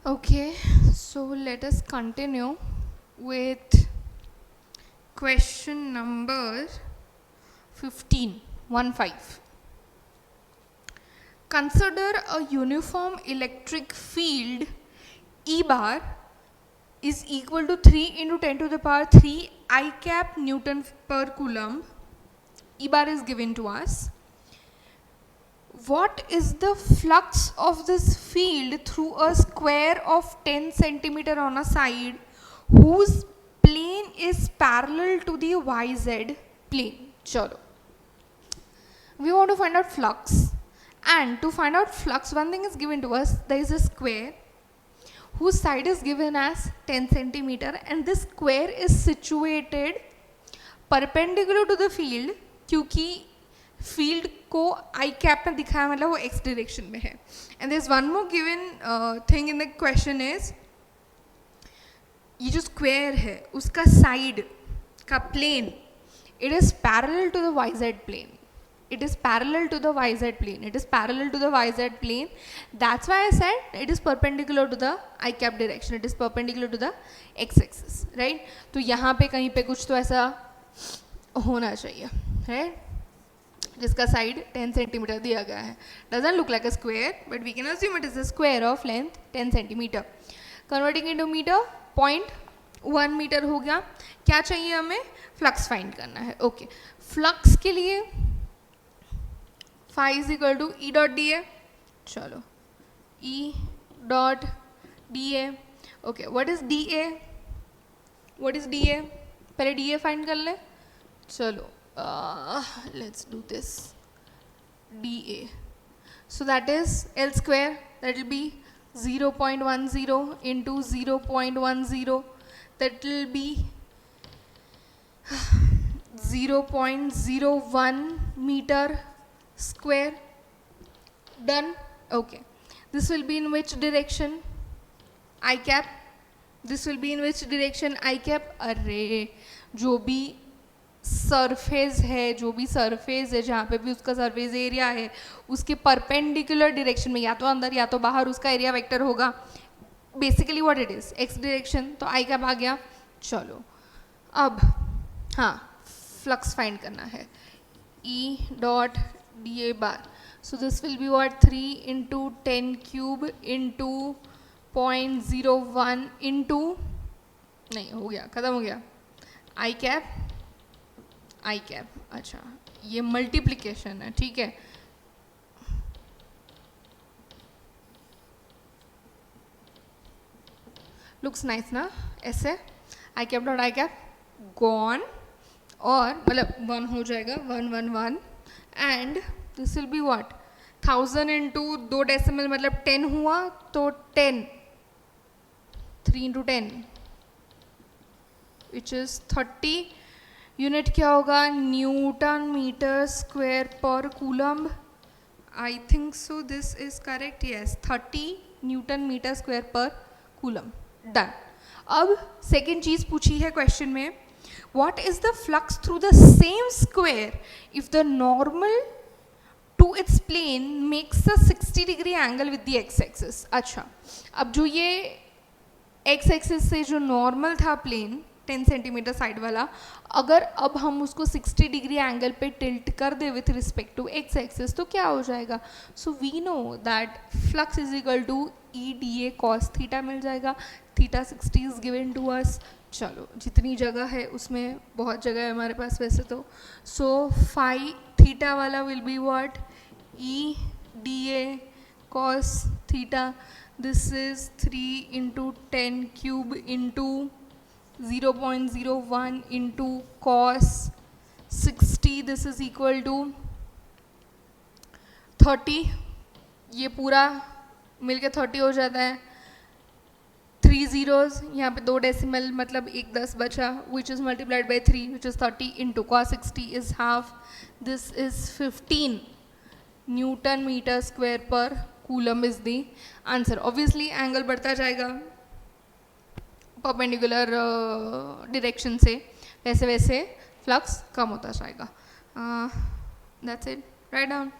Okay, so let us continue with question number 15. Consider a uniform electric field E bar is equal to 3 into 10 to the power 3 I cap Newton per Coulomb. E bar is given to us. What is the flux of this field through a square of 10 centimeter on a side whose plane is parallel to the YZ plane? Chalo. We want to find out flux, and to find out flux, one thing is given to us. There is a square whose side is given as 10 centimeter, and this square is situated perpendicular to the field क्योंकि field को आई cap में दिखाया मतलब वो x direction में है. And there is one more given thing in the question is ये जो स्क्वायर है उसका साइड का plane it is parallel to the YZ plane. It is parallel to the YZ plane. It is parallel to the YZ plane. That's why I said it is perpendicular to the I cap direction. It is perpendicular to the x-axis, right? तो यहाँ पे कहीं पे कुछ तो ऐसा होना चाहिए, right? जिसका साइड 10 सेंटीमीटर दिया गया है. Doesn't look like a square, but we can assume it is a square of length 10 centimetre. Converting into meter, 0.1 metre हो गया. क्या चाहिए हमें? फ्लक्स फाइंड करना है. ओके, फ्लक्स के लिए phi is equal to E dot dA. चलो, E dot dA. Okay, what is dA? What is dA? पहले dA फाइंड कर ले. चलो, let's do this. dA. So that is L square. That will be 0.10 into 0.10. That will be 0.01 meter square. Done. Okay, this will be in which direction? I cap. This will be in which direction? I cap. अरे जो भी surface है जहाँ पे भी उसका surface area है उसके परपेंडिकुलर डायरेक्शन में या तो अंदर या तो बाहर उसका एरिया वेक्टर होगा. Basically what it is x direction. तो आई कैप आ गया. चलो अब हाँ फ्लक्स फाइंड करना है. E dot dA bar. So this will be what 3 into 10 cube into 0.01 into नहीं हो गया खत्म हो गया I cap. अच्छा ये मल्टीप्लिकेशन है, ठीक है. लुक्स नाइस ना ऐसे. I cap dot I cap gone और मतलब 1 हो जाएगा 111 and this will be what 1000 into 2 decimal मतलब 10 हुआ तो 10 3 इंटू 10 विच इज 30. यूनिट क्या होगा? Newton metre square per coulomb. I think so this is correct. Yes 30 newton metre square per coulomb. Done. अब सेकेंड चीज पूछी है क्वेश्चन में. What is the flux through the same square if the normal to its plane makes a 60 degree angle with the x-axis? अच्छा, अब जो ये x-axis से जो normal था plane 10 सेंटीमीटर साइड वाला, अगर अब हम उसको 60 डिग्री एंगल पे टिल्ट कर दे with respect to x axis तो क्या हो जाएगा? So we know that flux is equal to E D A cos theta मिल जाएगा. Theta 60 is given to us. चलो जितनी जगह है उसमें बहुत जगह है हमारे पास वैसे तो. सो फाई थीटा वाला will be what E D A cos theta. This is 3 into 10 cube into 0.01 into cos 60. This is equal to 30. ये पूरा मिलके 30 हो जाता है. 3 zeros यहाँ पे 2 डेसिमल मतलब 1 10 बचा which is multiplied by 3 which is 30 into cos 60 is half. This is 15 Newton meter square per coulomb is the answer. Obviously angle बढ़ता जाएगा परपेंडिकुलर डायरेक्शन से, वैसे वैसे फ्लक्स कम होता जाएगा. That's it. Write down.